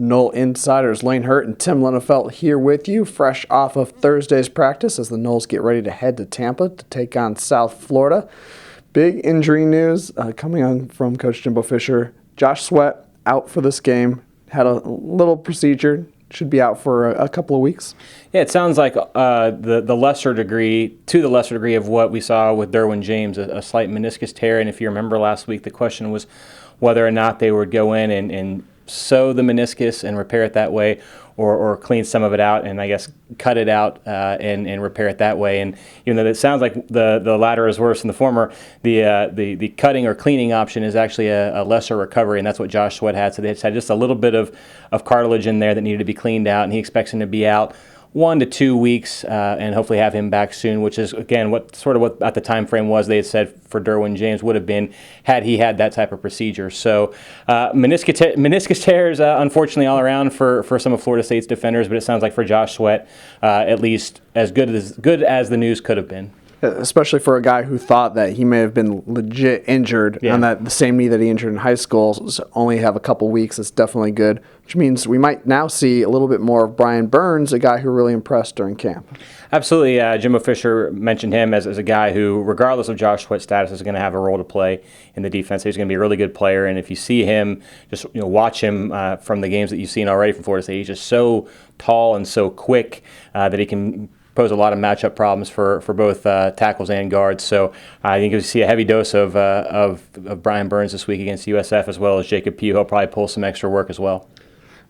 Nole Insiders Lane Hurt and Tim Lenefelt here with you, fresh off of Thursday's practice as the Noles get ready to head to Tampa to take on South Florida. Big injury news coming on from Coach Jimbo Fisher. Josh Sweat out for this game, had a little procedure, should be out for a couple of weeks. Yeah, it sounds like the lesser degree of what we saw with Derwin James, a slight meniscus tear. And if you remember last week, the question was whether or not they would go in and sew the meniscus and repair it that way, or clean some of it out and I guess cut it out and repair it that way. And even though it sounds like the latter is worse than the former, the cutting or cleaning option is actually a lesser recovery, and that's what Josh Sweat had. So they had just a little bit of cartilage in there that needed to be cleaned out, and he expects him to be out 1 to 2 weeks and hopefully have him back soon, which is, again, what at the time frame was they had said for Derwin James would have been had he had that type of procedure. So meniscus tears, unfortunately, all around for some of Florida State's defenders, but it sounds like for Josh Sweat, at least as good as the news could have been. Especially for a guy who thought that he may have been legit injured on the same knee that he injured in high school. So only have a couple weeks. It's definitely good, which means we might now see a little bit more of Brian Burns, a guy who really impressed during camp. Absolutely. Jimbo Fisher mentioned him as a guy who, regardless of Josh Sweat's status, is going to have a role to play in the defense. He's going to be a really good player, and if you see him, just watch him from the games that you've seen already from Florida State. He's just so tall and so quick that he can pose a lot of matchup problems for both tackles and guards. So I think you'll see a heavy dose of Brian Burns this week against USF, as well as Jacob Pugh. He'll probably pull some extra work as well.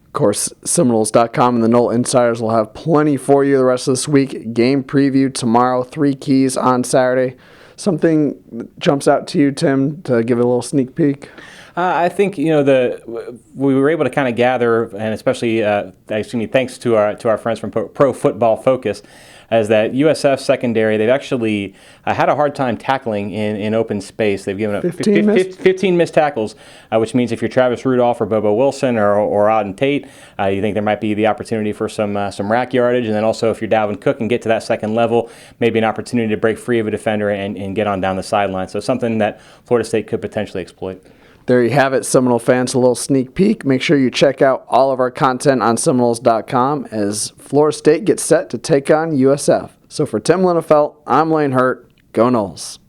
Of course, Seminoles.com and the Nole Insiders will have plenty for you the rest of this week. Game preview tomorrow, 3 keys on Saturday. Something that jumps out to you, Tim, to give it a little sneak peek? I think we were able to kind of gather, and especially thanks to our friends from Pro Football Focus, as that USF secondary, they've actually had a hard time tackling in open space. They've given up 15 missed tackles, which means if you're Travis Rudolph or Bobo Wilson or Auden Tate, you think there might be the opportunity for some rack yardage. And then also if you're Dalvin Cook and get to that second level, maybe an opportunity to break free of a defender and get on down the sideline. So something that Florida State could potentially exploit. There you have it, Seminole fans, a little sneak peek. Make sure you check out all of our content on Seminoles.com as Florida State gets set to take on USF. So for Tim Lenefelt, I'm Lane Hurt. Go Noles.